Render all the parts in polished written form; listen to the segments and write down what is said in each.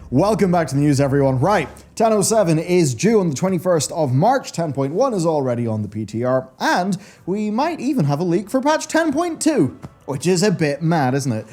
Welcome back to the news, everyone. Right, 10.07 is due on the 21st of March, 10.1 is already on the PTR, and we might even have a leak for patch 10.2, which is a bit mad, isn't it?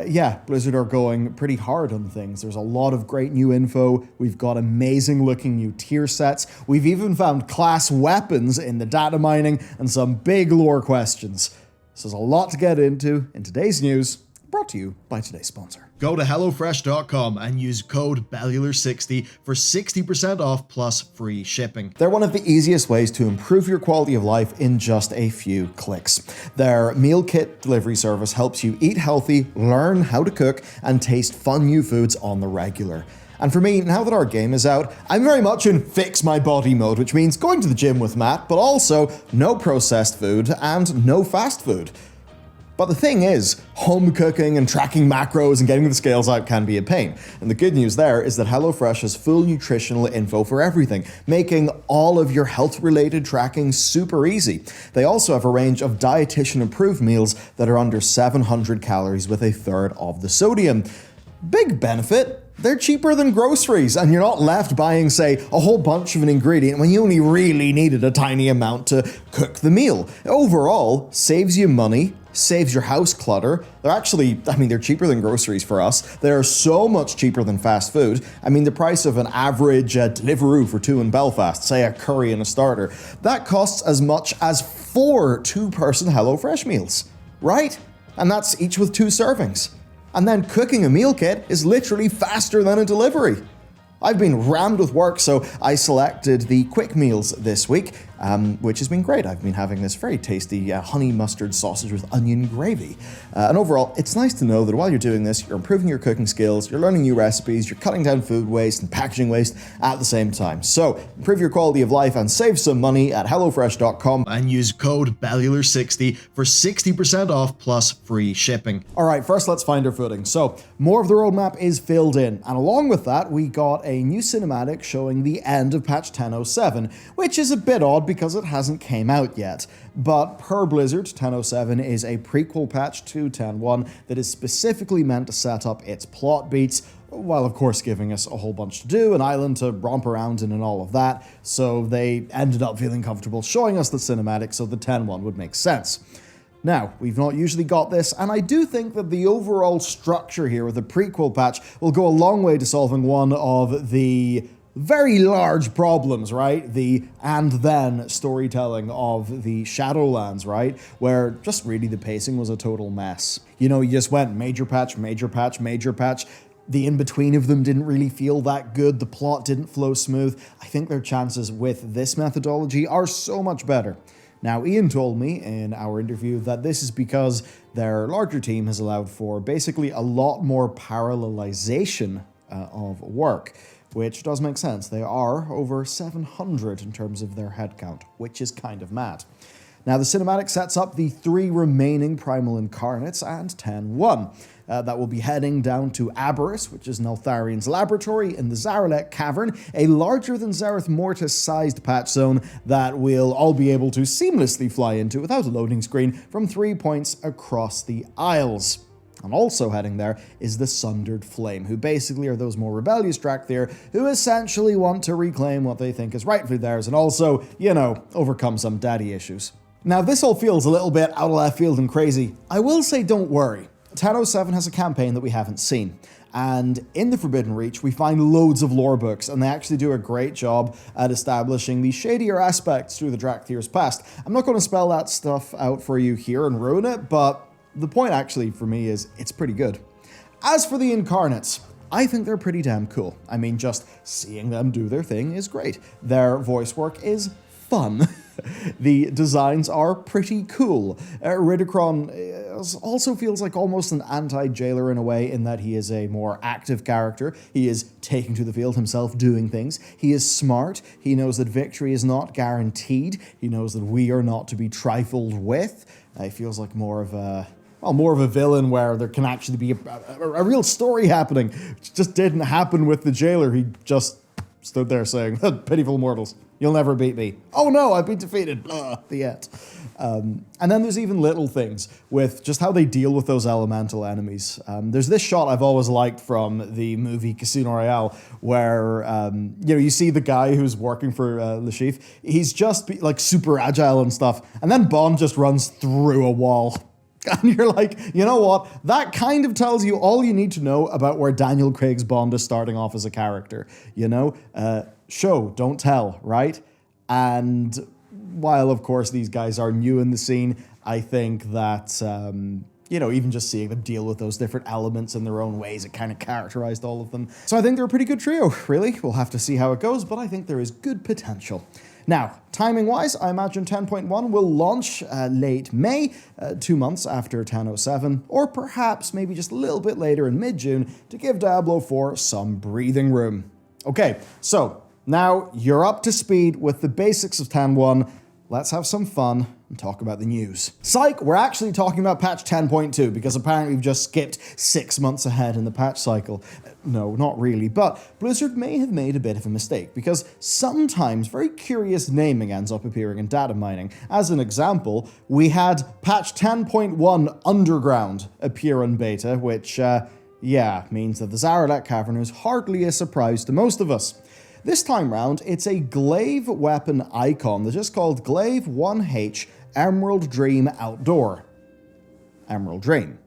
Yeah, Blizzard are going pretty hard on things. There's a lot of great new info. We've got amazing looking new tier sets. We've even found class weapons in the data mining and some big lore questions. So there's a lot to get into in today's news, brought to you by today's sponsor. Go to HelloFresh.com and use code BELLULAR60 for 60% off plus free shipping. They're one of the easiest ways to improve your quality of life in just a few clicks. Their meal kit delivery service helps you eat healthy, learn how to cook, and taste fun new foods on the regular. And for me, now that our game is out, I'm very much in fix my body mode, which means going to the gym with Matt, but also no processed food and no fast food. But the thing is, home cooking and tracking macros and getting the scales out can be a pain. And the good news there is that HelloFresh has full nutritional info for everything, making all of your health-related tracking super easy. They also have a range of dietitian-approved meals that are under 700 calories with a third of the sodium. Big benefit. They're cheaper than groceries, and you're not left buying, say, a whole bunch of an ingredient when you only really needed a tiny amount to cook the meal. Overall, saves you money, saves your house clutter. They're cheaper than groceries for us. They're so much cheaper than fast food. I mean, the price of an average Deliveroo for two in Belfast, say a curry and a starter, that costs as much as 4 two-person HelloFresh meals, right? And that's each with 2 servings. And then cooking a meal kit is literally faster than a delivery. I've been rammed with work, so I selected the quick meals this week, which has been great. I've been having this very tasty honey mustard sausage with onion gravy. And overall, it's nice to know that while you're doing this, you're improving your cooking skills, you're learning new recipes, you're cutting down food waste and packaging waste at the same time. So, improve your quality of life and save some money at HelloFresh.com and use code BELLULAR60 for 60% off plus free shipping. Alright, first let's find our footing. So, more of the roadmap is filled in, and along with that, we got a new cinematic showing the end of patch 10.07, which is a bit odd because it hasn't came out yet. But per Blizzard, 10.07 is a prequel patch to 10.1 that is specifically meant to set up its plot beats, while of course giving us a whole bunch to do, an island to romp around in and all of that, so they ended up feeling comfortable showing us the cinematic so the 10.1 would make sense. Now, we've not usually got this, and I do think that the overall structure here with the prequel patch will go a long way to solving one of the very large problems, right? The and then storytelling of the Shadowlands, right? Where just really the pacing was a total mess. You know, you just went major patch, major patch, major patch. The in-between of them didn't really feel that good. The plot didn't flow smooth. I think their chances with this methodology are so much better. Now, Ian told me in our interview that this is because their larger team has allowed for basically a lot more parallelization of work, which does make sense. They are over 700 in terms of their headcount, which is kind of mad. Now, the cinematic sets up the 3 remaining Primal Incarnates and 10.1 that will be heading down to Aberrus, which is Neltharion's laboratory in the Zaralek Cavern, a larger-than-Zereth Mortis-sized patch zone that we'll all be able to seamlessly fly into without a loading screen from 3 points across the Isles. And also heading there is the Sundered Flame, who basically are those more rebellious Drakthir who essentially want to reclaim what they think is rightfully theirs and also, you know, overcome some daddy issues. Now, this all feels a little bit out of left field and crazy. I will say don't worry. 10.07 has a campaign that we haven't seen. And in the Forbidden Reach, we find loads of lore books, and they actually do a great job at establishing the shadier aspects through the Drakthir's past. I'm not going to spell that stuff out for you here and ruin it, but the point actually for me is it's pretty good. As for the Incarnates, I think they're pretty damn cool. I mean, just seeing them do their thing is great. Their voice work is fun. The designs are pretty cool. Ridicron also feels like almost an anti-jailer in a way, in that he is a more active character. He is taking to the field himself, doing things. He is smart. He knows that victory is not guaranteed. He knows that we are not to be trifled with. He feels like more of a villain where there can actually be a real story happening, which just didn't happen with the jailer. He just stood there saying, "Pitiful mortals, you'll never beat me. Oh no, I've been defeated." The end. And then there's even little things with just how they deal with those elemental enemies. There's this shot I've always liked from the movie Casino Royale where, you see the guy who's working for Lashif. He's just like super agile and stuff. And then Bond just runs through a wall. And you're like, you know what? That kind of tells you all you need to know about where Daniel Craig's Bond is starting off as a character. Show, don't tell, right? And while, of course, these guys are new in the scene, I think that, even just seeing them deal with those different elements in their own ways, it kind of characterized all of them. So I think they're a pretty good trio, really. We'll have to see how it goes, but I think there is good potential. Now, timing-wise, I imagine 10.1 will launch late May, 2 months after 10.07, or perhaps maybe just a little bit later in mid-June to give Diablo 4 some breathing room. Okay, so now you're up to speed with the basics of 10.1. Let's have some fun and talk about the news. Psych, we're actually talking about patch 10.2 because apparently we've just skipped 6 months ahead in the patch cycle. No, not really, but Blizzard may have made a bit of a mistake because sometimes very curious naming ends up appearing in data mining. As an example, we had patch 10.1 Underground appear in beta, which, means that the Zaralek Cavern is hardly a surprise to most of us. This time round, it's a glaive weapon icon that's just called Glaive 1H Emerald Dream Outdoor. Emerald Dream.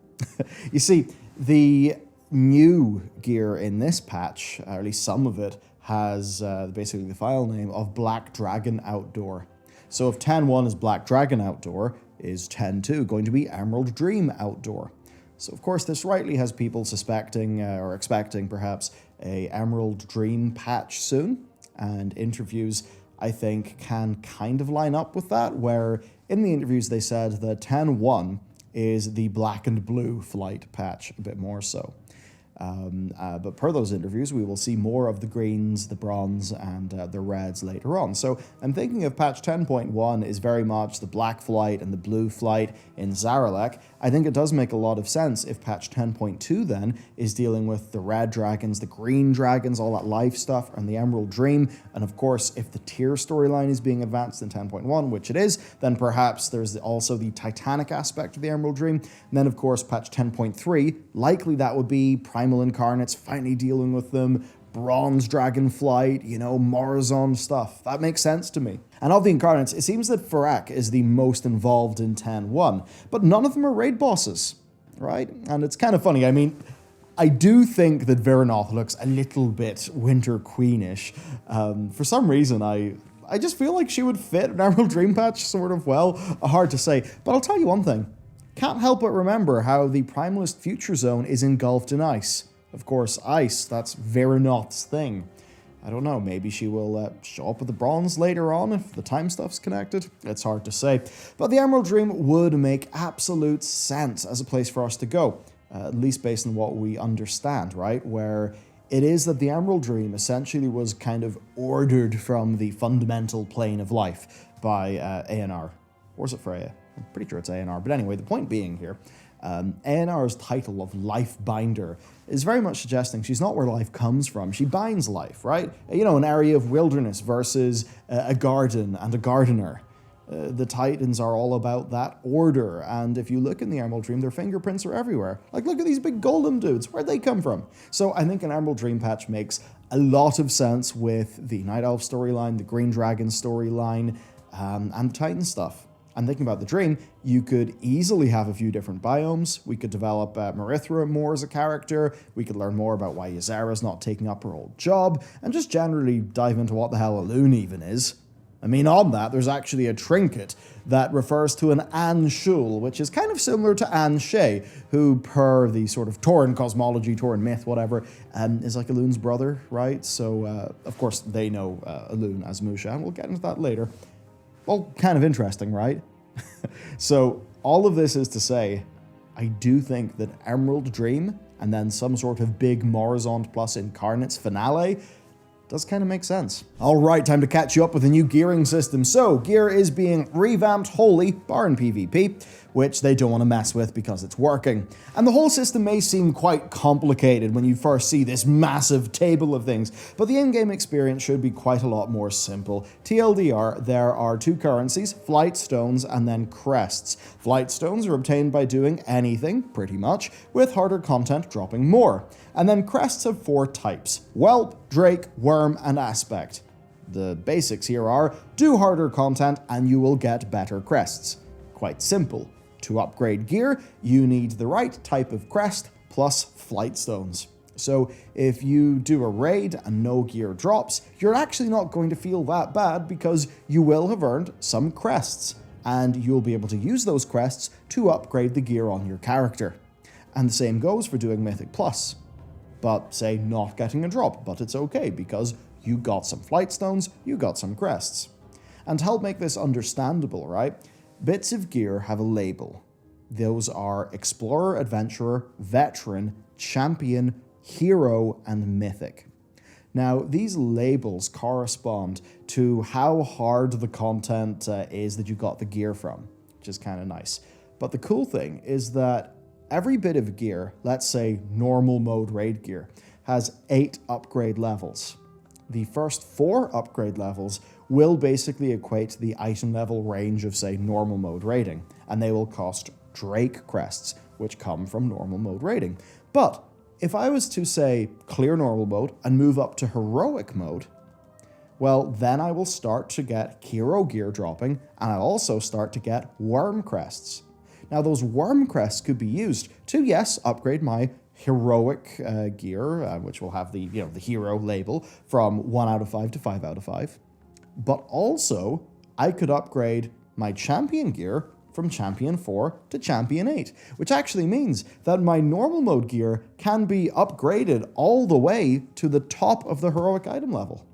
You see, the new gear in this patch, or at least some of it, has basically the file name of Black Dragon Outdoor. So if 10.1 is Black Dragon Outdoor, is 10.2 going to be Emerald Dream Outdoor? So of course this rightly has people suspecting, or expecting perhaps, a Emerald Dream patch soon, and interviews, I think, can kind of line up with that, where in the interviews they said that 10.1 is the black and blue flight patch, a bit more so. But per those interviews, we will see more of the greens, the bronze, and the reds later on. So I'm thinking of patch 10.1 is very much the black flight and the blue flight in Zaralek. I think it does make a lot of sense if patch 10.2 then is dealing with the red dragons, the green dragons, all that life stuff, and the Emerald Dream. And of course, if the tier storyline is being advanced in 10.1, which it is, then perhaps there's also the Titanic aspect of the Emerald Dream. And then of course, patch 10.3, likely that would be Primal Incarnates finally dealing with them, Bronze Dragonflight, Morazon stuff. That makes sense to me. And of the Incarnates, it seems that Farak is the most involved in 10.1, but none of them are raid bosses, right? And it's kind of funny. I mean, I do think that Veranoth looks a little bit Winter Queenish. For some reason, I just feel like she would fit an Emerald Dream patch sort of well. Hard to say, but I'll tell you one thing. Can't help but remember how the Primalist Future Zone is engulfed in ice. Of course, ice, that's Veranoth's thing. I don't know, maybe she will show up with the bronze later on if the time stuff's connected. It's hard to say. But the Emerald Dream would make absolute sense as a place for us to go, at least based on what we understand, right? Where it is that the Emerald Dream essentially was kind of ordered from the fundamental plane of life by ANR. Or is it Freya? I'm pretty sure it's ANR. But anyway, the point being here, ANR's title of Life Binder is very much suggesting she's not where life comes from. She binds life, right? An area of wilderness versus a garden and a gardener. The Titans are all about that order, and if you look in the Emerald Dream, their fingerprints are everywhere. Like, look at these big golem dudes. Where'd they come from? So I think an Emerald Dream patch makes a lot of sense with the Night Elf storyline, the Green Dragon storyline, and Titan stuff. I'm thinking about the Dream, you could easily have a few different biomes. We could develop Marithra more as a character. We could learn more about why Ysera's not taking up her old job, and just generally dive into what the hell a loon even is. I mean, on that, there's actually a trinket that refers to an Anne Shul, which is kind of similar to Anne Shea, who, per the sort of Tauren cosmology, Tauren myth, whatever, is like a loon's brother, right? So, of course, they know a loon as Musha, and we'll get into that later. Well, kind of interesting, right? So, all of this is to say, I do think that Emerald Dream, and then some sort of big Morrizonde plus Incarnates finale, Does kind of make sense. Alright, time to catch you up with the new gearing system. So, gear is being revamped wholly, bar in PvP, which they don't want to mess with because it's working. And the whole system may seem quite complicated when you first see this massive table of things, but the in-game experience should be quite a lot more simple. TLDR, there are 2 currencies, flight stones and then crests. Flight stones are obtained by doing anything, pretty much, with harder content dropping more. And then crests have 4 types: whelp, drake, worm, and aspect. The basics here are, do harder content and you will get better crests. Quite simple. To upgrade gear, you need the right type of crest plus flight stones. So if you do a raid and no gear drops, you're actually not going to feel that bad because you will have earned some crests, and you'll be able to use those crests to upgrade the gear on your character. And the same goes for doing Mythic Plus. But say not getting a drop, but it's okay because you got some flight stones, you got some crests. And to help make this understandable, right? Bits of gear have a label. Those are Explorer, Adventurer, Veteran, Champion, Hero, and Mythic. Now, these labels correspond to how hard the content is that you got the gear from, which is kind of nice. But the cool thing is that every bit of gear, let's say normal mode raid gear, has 8 upgrade levels. The first 4 upgrade levels will basically equate to the item level range of, say, normal mode raiding, and they will cost Drake crests, which come from normal mode raiding. But if I was to, say, clear normal mode and move up to heroic mode, well, then I will start to get hero gear dropping, and I'll also start to get worm crests. Now, those worm crests could be used to, yes, upgrade my heroic gear, which will have the hero label, from 1 out of 5 to 5 out of 5. But also, I could upgrade my champion gear from champion 4 to champion 8, which actually means that my normal mode gear can be upgraded all the way to the top of the heroic item level.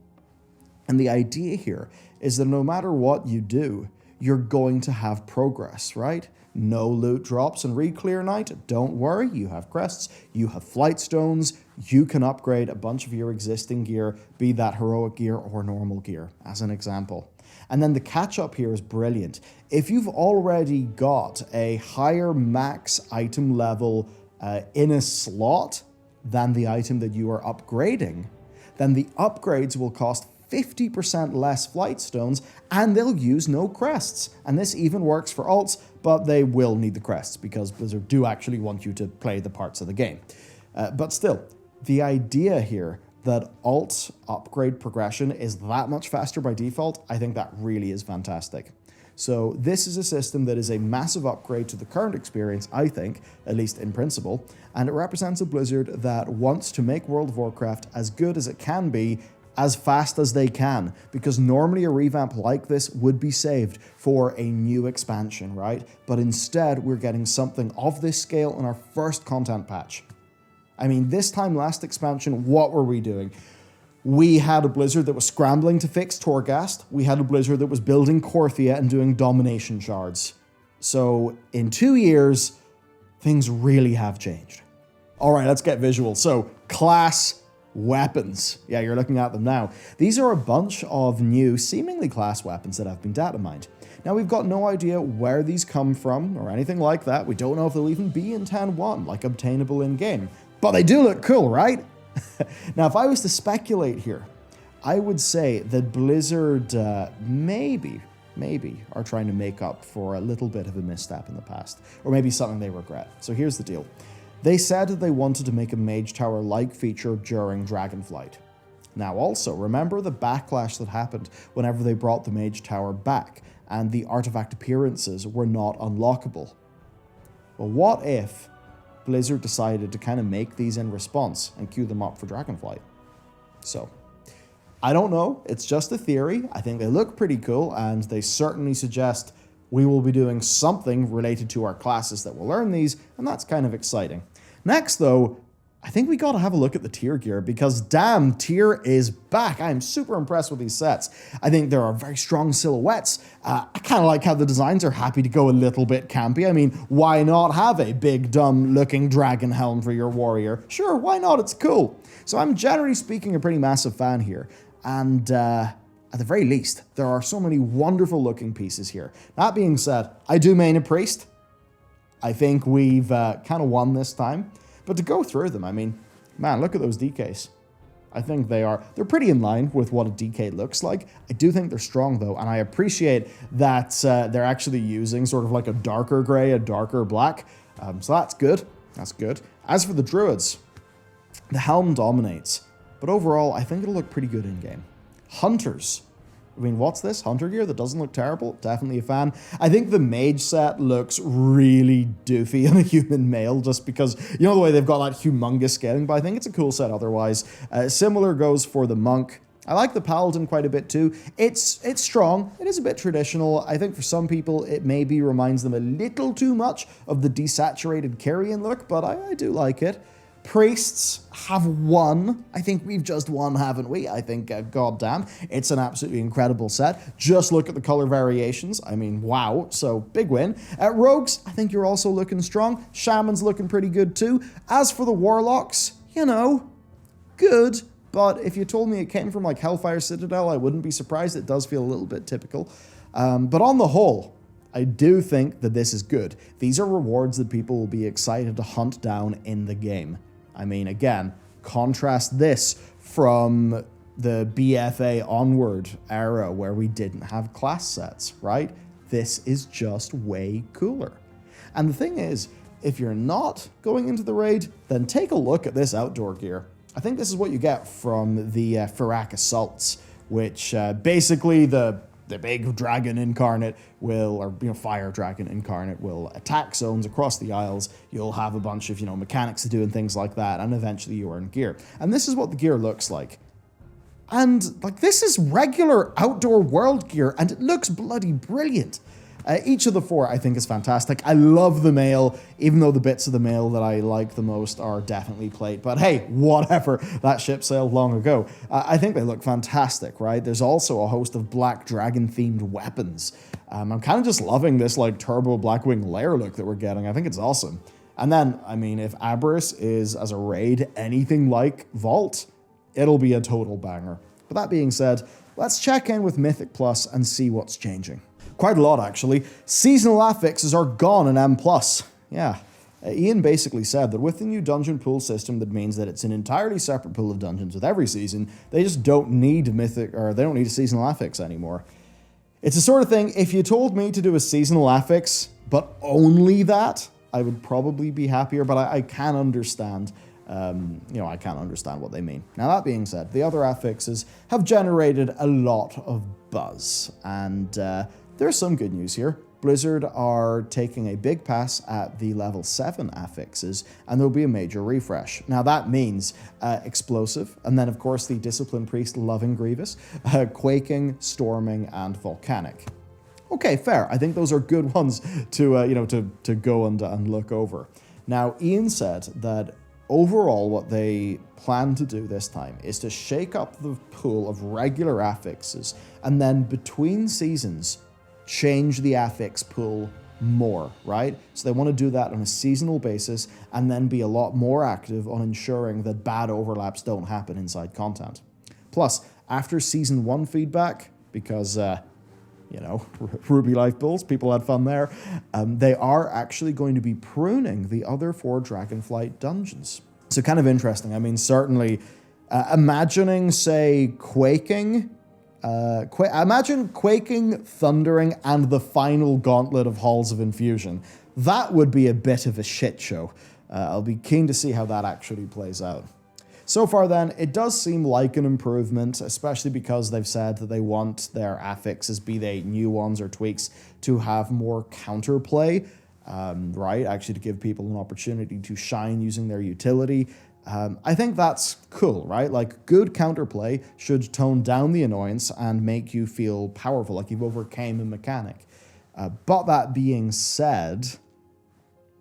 And the idea here is that no matter what you do, you're going to have progress, right? No loot drops in Reclear Night, don't worry, you have crests, you have flight stones, you can upgrade a bunch of your existing gear, be that heroic gear or normal gear, as an example. And then the catch-up here is brilliant. If you've already got a higher max item level in a slot than the item that you are upgrading, then the upgrades will cost 50% less flight stones, and they'll use no crests. And this even works for alts, but they will need the crests because Blizzard do actually want you to play the parts of the game. But still, the idea here that alt upgrade progression is that much faster by default, I think that really is fantastic. So this is a system that is a massive upgrade to the current experience, I think, at least in principle, and it represents a Blizzard that wants to make World of Warcraft as good as it can be as fast as they can, because normally a revamp like this would be saved for a new expansion, right? But instead, we're getting something of this scale in our first content patch. I mean, this time last expansion, what were we doing? We had a Blizzard that was scrambling to fix Torghast. We had a Blizzard that was building Korthia and doing domination shards. So in 2 years, things really have changed. All right, let's get visual. So class weapons. Yeah, you're looking at them now. These are a bunch of new, seemingly class weapons that have been data mined. Now, we've got no idea where these come from or anything like that. We don't know if they'll even be in 10.1, like obtainable in-game. But they do look cool, right? Now, if I was to speculate here, I would say that Blizzard maybe are trying to make up for a little bit of a misstep in the past, or maybe something they regret. So here's the deal. They said that they wanted to make a Mage Tower-like feature during Dragonflight. Now also, remember the backlash that happened whenever they brought the Mage Tower back, and the artifact appearances were not unlockable. Well, what if Blizzard decided to kind of make these in response and queue them up for Dragonflight? So, I don't know, it's just a theory. I think they look pretty cool, and they certainly suggest we will be doing something related to our classes that will earn these, and that's kind of exciting. Next, though, I think we got to have a look at the tier gear because damn, tier is back. I am super impressed with these sets. I think there are very strong silhouettes. I kind of like how the designs are happy to go a little bit campy. I mean, why not have a big, dumb looking dragon helm for your warrior? Sure, why not? It's cool. So I'm generally speaking a pretty massive fan here. And at the very least, there are so many wonderful looking pieces here. That being said, I do main a priest. I think we've kind of won this time. But to go through them, I mean, man, look at those DKs. I think they're pretty in line with what a DK looks like. I do think they're strong, though, and I appreciate that they're actually using sort of like a darker gray, a darker black. So that's good. That's good. As for the druids, the helm dominates. But overall, I think it'll look pretty good in-game. Hunters. I mean, what's this? Hunter gear that doesn't look terrible? Definitely a fan. I think the mage set looks really doofy in a human male just because, you know, the way they've got that humongous scaling, but I think it's a cool set otherwise. Similar goes for the monk. I like the paladin quite a bit too. It's strong. It is a bit traditional. I think for some people it maybe reminds them a little too much of the desaturated Kyrian look, but I do like it. Priests have won. I think we've just won, haven't we? I think, goddamn, it's an absolutely incredible set. Just look at the color variations. I mean, wow. So, big win. Rogues, I think you're also looking strong. Shaman's looking pretty good too. As for the warlocks, you know, good. But if you told me it came from like Hellfire Citadel, I wouldn't be surprised. It does feel a little bit typical. But on the whole, I do think that this is good. These are rewards that people will be excited to hunt down in the game. I mean, again, contrast this from the BFA onward era where we didn't have class sets, right? This is just way cooler. And the thing is, if you're not going into the raid, then take a look at this outdoor gear. I think this is what you get from the Firak Assaults, which basically the big dragon incarnate will, or fire dragon incarnate will attack zones across the Isles. You'll have a bunch of, mechanics to do and things like that, and eventually you earn gear. And this is what the gear looks like. And, this is regular outdoor world gear, and it looks bloody brilliant. Each of the four, I think, is fantastic. I love the mail, even though the bits of the mail that I like the most are definitely plate. But hey, whatever. That ship sailed long ago. I think they look fantastic, right? There's also a host of Black Dragon-themed weapons. I'm kind of just loving this, Turbo Blackwing lair look that we're getting. I think it's awesome. And then, I mean, if Aberys is, as a raid, anything like Vault, it'll be a total banger. But that being said, let's check in with Mythic Plus and see what's changing. Quite a lot, actually. Seasonal affixes are gone in M+. Yeah. Ian basically said that with the new dungeon pool system, that means that it's an entirely separate pool of dungeons with every season. They just don't need Mythic, or they don't need a seasonal affix anymore. It's the sort of thing, if you told me to do a seasonal affix, but only that, I would probably be happier, but I can understand. I can't understand what they mean. Now, that being said, the other affixes have generated a lot of buzz, and there's some good news here. Blizzard are taking a big pass at the level 7 affixes, and there'll be a major refresh. Now, that means Explosive, and then, of course, the Discipline Priest Loving Grievous, Quaking, Storming, and Volcanic. Okay, fair. I think those are good ones to go and look over. Now, Ian said that overall, what they plan to do this time is to shake up the pool of regular affixes, and then between seasons, change the affix pool more, right? So they want to do that on a seasonal basis and then be a lot more active on ensuring that bad overlaps don't happen inside content. Plus, after Season 1 feedback, because, Ruby Life Bulls, people had fun there, they are actually going to be pruning the other 4 Dragonflight dungeons. So kind of interesting. I mean, certainly, imagining, say, Quaking... imagine Quaking, Thundering, and the final gauntlet of Halls of Infusion. That would be a bit of a shit show. I'll be keen to see how that actually plays out. So far then, it does seem like an improvement, especially because they've said that they want their affixes, be they new ones or tweaks, to have more counterplay, right? Actually to give people an opportunity to shine using their utility. I think that's cool, right? Good counterplay should tone down the annoyance and make you feel powerful, like you've overcame a mechanic. But that being said,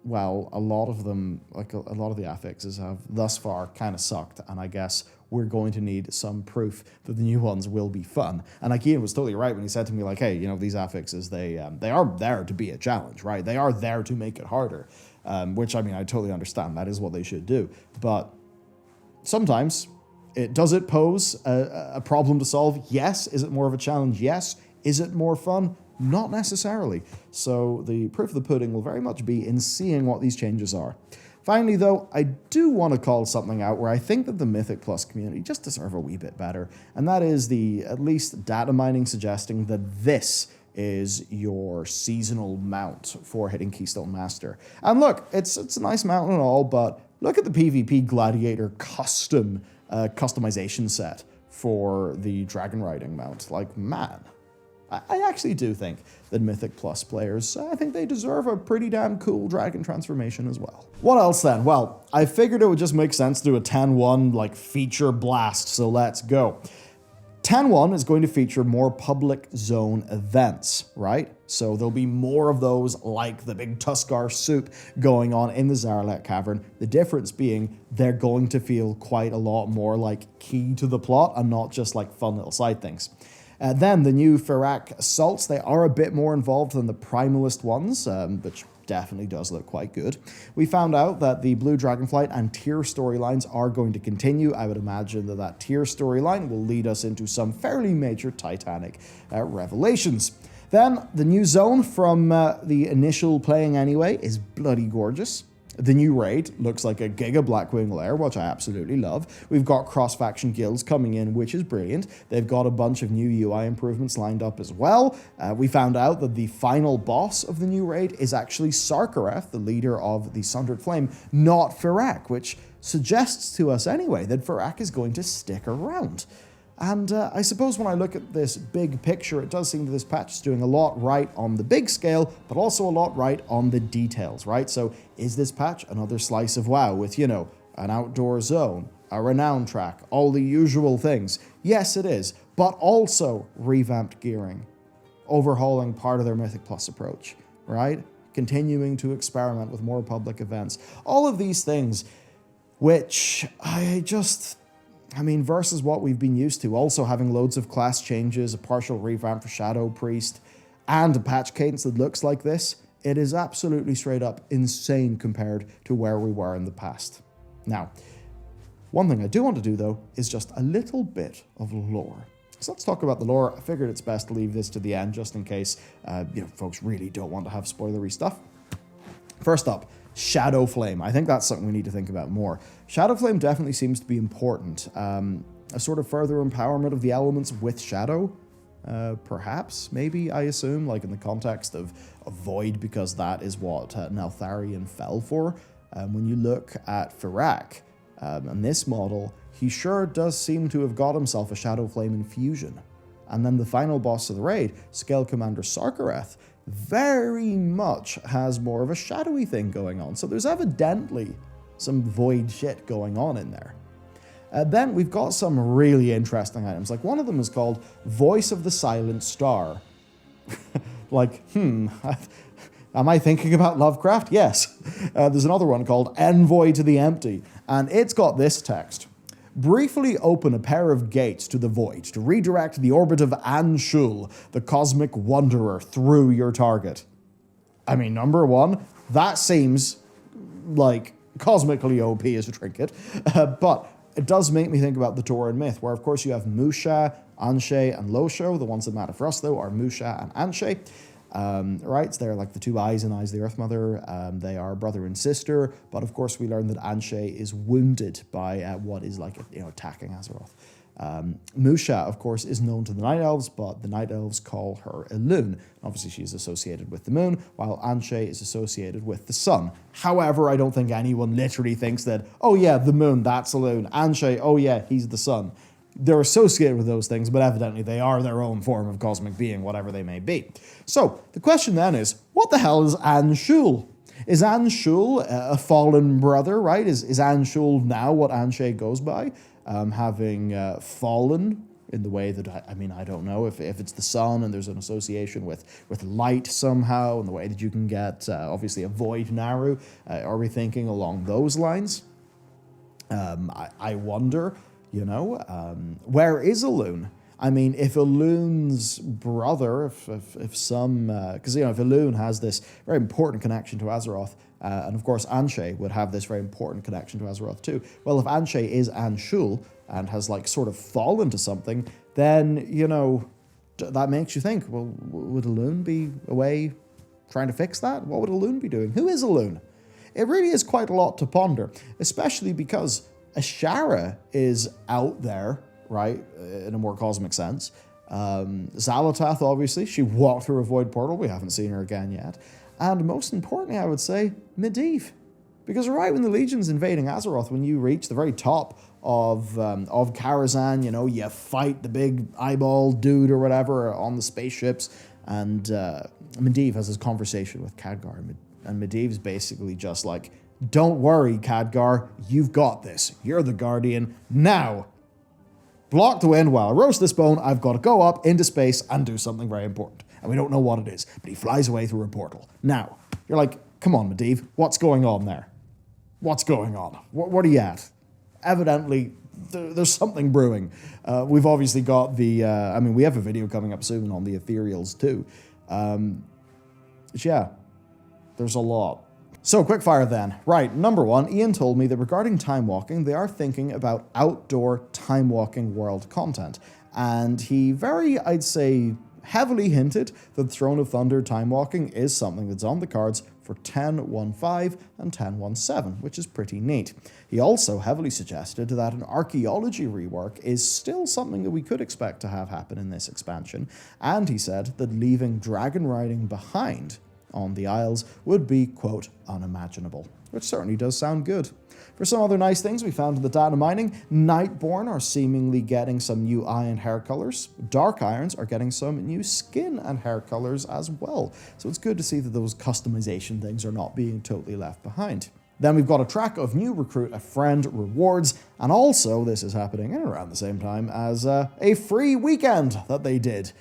well, a lot of them, like a lot of the affixes have thus far kind of sucked, and I guess we're going to need some proof that the new ones will be fun. And like Ian was totally right when he said to me, like, hey, you know, these affixes, they are there to be a challenge, right? They are there to make it harder, which, I mean, I totally understand. That is what they should do. But sometimes, does it pose a problem to solve? Yes. Is it more of a challenge? Yes. Is it more fun? Not necessarily. So the proof of the pudding will very much be in seeing what these changes are. Finally, though, I do want to call something out where I think that the Mythic Plus community just deserve a wee bit better, and that is the, at least, data mining suggesting that this is your seasonal mount for hitting Keystone Master. And look, it's a nice mount and all, but look at the PvP Gladiator customization set for the Dragon Riding mount. Like, man, I actually do think that Mythic Plus players, I think they deserve a pretty damn cool dragon transformation as well. What else then? Well, I figured it would just make sense to do a 10-1 like feature blast, so let's go. 10-1 is going to feature more public zone events, right? So there'll be more of those like the big Tuskar soup going on in the Zaralek Cavern. The difference being they're going to feel quite a lot more like key to the plot and not just like fun little side things. Then the new Firak assaults, they are a bit more involved than the Primalist ones, which definitely does look quite good. We found out that the Blue Dragonflight and Tyr storylines are going to continue. I would imagine that Tyr storyline will lead us into some fairly major Titanic revelations. Then the new zone from the initial playing anyway is bloody gorgeous. The new raid looks like a Giga Blackwing lair, which I absolutely love. We've got cross-faction guilds coming in, which is brilliant. They've got a bunch of new UI improvements lined up as well. We found out that the final boss of the new raid is actually Sarkareth, the leader of the Sundered Flame, not Firak, which suggests to us anyway that Firak is going to stick around. And I suppose when I look at this big picture, it does seem that this patch is doing a lot right on the big scale, but also a lot right on the details, right? So is this patch another slice of WoW with, you know, an outdoor zone, a renown track, all the usual things? Yes, it is, but also revamped gearing, overhauling part of their Mythic Plus approach, right? Continuing to experiment with more public events. All of these things, which I mean, versus what we've been used to, also having loads of class changes, a partial revamp for Shadow Priest, and a patch cadence that looks like this, it is absolutely straight up insane compared to where we were in the past. Now, one thing I do want to do, though, is just a little bit of lore. So let's talk about the lore. I figured it's best to leave this to the end, just in case folks really don't want to have spoilery stuff. First up, Shadow Flame. I think that's something we need to think about more. Shadow Flame definitely seems to be important. A sort of further empowerment of the elements with Shadow, perhaps, maybe, I assume, like in the context of Void, because that is what Neltharion fell for. When you look at Firak, and this model, he sure does seem to have got himself a Shadow Flame infusion. And then the final boss of the raid, Scale Commander Sarkareth, very much has more of a shadowy thing going on. So there's evidently some Void shit going on in there. Then we've got some really interesting items. Like one of them is called Voice of the Silent Star. Like, am I thinking about Lovecraft? Yes. There's another one called Envoy to the Empty, and it's got this text. Briefly open a pair of gates to the void to redirect the orbit of Anshul, the cosmic wanderer, through your target. I mean, number one, that seems like cosmically OP as a trinket, but it does make me think about the Tauran myth, where of course you have Musha, Anshe, and Losho. The ones that matter for us, though, are Musha and Anshe. Right, so they're like the two eyes and eyes of the Earth Mother. They are brother and sister, but of course we learn that Anshe is wounded by what is like attacking Azeroth. Musha, of course, is known to the Night Elves, but the Night Elves call her Elune. Obviously, she's associated with the moon, while Anshe is associated with the sun. However, I don't think anyone literally thinks that, oh yeah, the moon, that's Elune. Anshe, oh yeah, he's the sun. They're associated with those things, but evidently they are their own form of cosmic being, whatever they may be. So, the question then is, what the hell is Anshul? Is Anshul a fallen brother, right? Is Anshul now what Anshe goes by? Having fallen in the way that, I mean, I don't know if it's the sun and there's an association with light somehow, in the way that you can get, obviously, a void Naru. Are we thinking along those lines? I wonder, you know, where is Elune? I mean, if Elune's brother, if some, because, you know, if Elune has this very important connection to Azeroth, and of course Anshe would have this very important connection to Azeroth too. Well, if Anshe is Anshul and has, like, sort of fallen to something, then, you know, that makes you think, well, would Elune be away trying to fix that? What would Elune be doing? Who is Elune? It really is quite a lot to ponder, especially because Ashara is out there, right, in a more cosmic sense. Xalatath, obviously, she walked through a void portal. We haven't seen her again yet. And most importantly, I would say, Medivh. Because right when the Legion's invading Azeroth, when you reach the very top of Karazhan, you know, you fight the big eyeball dude or whatever on the spaceships, and Medivh has this conversation with Khadgar, and Medivh's basically just like, don't worry, Khadgar, you've got this. You're the Guardian. Now, block the wind while I roast this bone. I've got to go up into space and do something very important. And we don't know what it is, but he flies away through a portal. Now, you're like, come on, Medivh, what's going on there? What's going on? What are you at? Evidently, there's something brewing. We've obviously got the, I mean, we have a video coming up soon on the Ethereals too. Yeah, there's a lot. So, Quickfire then. Right, number one, Ian told me that regarding time walking, they are thinking about outdoor time walking world content. And he very, I'd say, heavily hinted that Throne of Thunder time walking is something that's on the cards for 10.15 and 10.17, which is pretty neat. He also heavily suggested that an archaeology rework is still something that we could expect to have happen in this expansion, and he said that leaving dragon riding behind on the Isles would be, quote, unimaginable, which certainly does sound good. For some other nice things we found in the data mining, Nightborn are seemingly getting some new eye and hair colors. Dark Irons are getting some new skin and hair colors as well. So it's good to see that those customization things are not being totally left behind. Then we've got a track of new Recruit a Friend rewards, and also this is happening in around the same time as a free weekend that they did,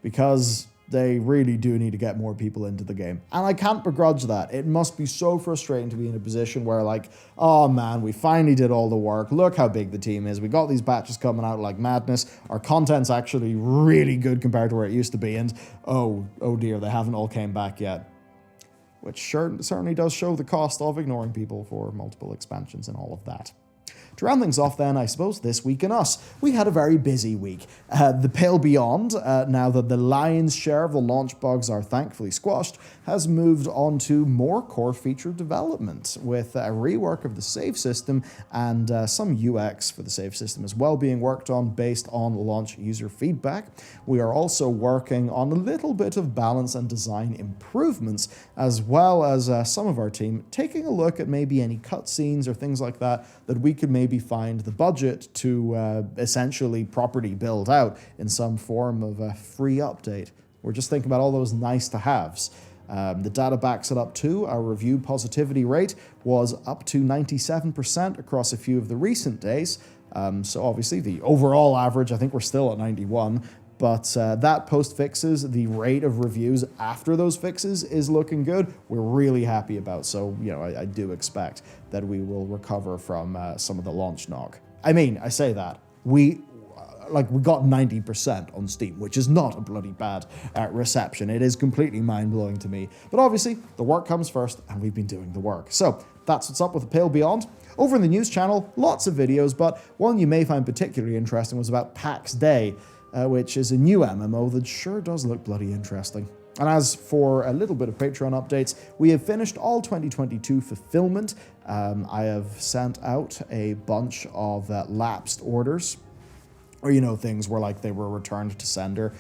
because they really do need to get more people into the game. And I can't begrudge that. It must be so frustrating to be in a position where, like, oh man, we finally did all the work. Look how big the team is. We got these batches coming out like madness. Our content's actually really good compared to where it used to be. And oh dear, they haven't all came back yet. Which certainly does show the cost of ignoring people for multiple expansions and all of that. To round things off then, I suppose, this week in us, we had a very busy week. The Pale Beyond, now that the lion's share of the launch bugs are thankfully squashed, has moved on to more core feature development, with a rework of the save system and some UX for the save system as well being worked on based on launch user feedback. We are also working on a little bit of balance and design improvements, as well as some of our team taking a look at maybe any cutscenes or things like that we could maybe find the budget to essentially properly build out in some form of a free update. We're just thinking about all those nice to haves. The data backs it up too. Our review positivity rate was up to 97% across a few of the recent days. So obviously the overall average, I think we're still at 91. But that post-fixes, the rate of reviews after those fixes is looking good. We're really happy about. So, you know, I do expect that we will recover from some of the launch knock. I mean, I say that. We got 90% on Steam, which is not a bloody bad reception. It is completely mind-blowing to me. But obviously, the work comes first, and we've been doing the work. So that's what's up with the Pale Beyond. Over in the news channel, lots of videos, but one you may find particularly interesting was about PAX Day, which is a new MMO that sure does look bloody interesting. And as for a little bit of Patreon updates, we have finished all 2022 fulfillment. I have sent out a bunch of lapsed orders, or, you know, things where, like, they were returned to sender,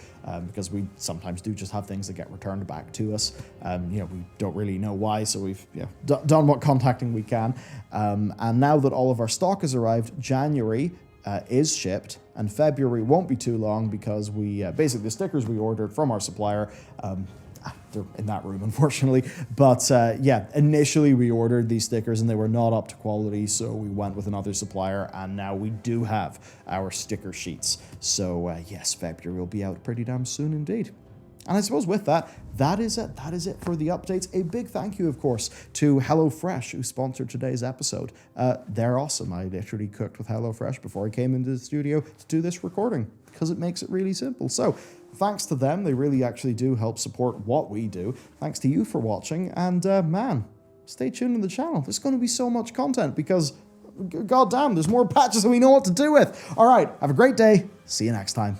because we sometimes do just have things that get returned back to us. You know, we don't really know why, so we've done what contacting we can. And now that all of our stock has arrived, January is shipped, and February won't be too long because we basically the stickers we ordered from our supplier they're in that room, unfortunately. But yeah, initially we ordered these stickers and they were not up to quality, so we went with another supplier, and now we do have our sticker sheets. So yes, February will be out pretty damn soon indeed. And I suppose with that, that is it. That is it for the updates. A big thank you, of course, to HelloFresh, who sponsored today's episode. They're awesome. I literally cooked with HelloFresh before I came into the studio to do this recording, because it makes it really simple. So thanks to them, they really actually do help support what we do. Thanks to you for watching, and man, stay tuned to the channel. There's going to be so much content, because goddamn, there's more patches than we know what to do with. All right, have a great day. See you next time.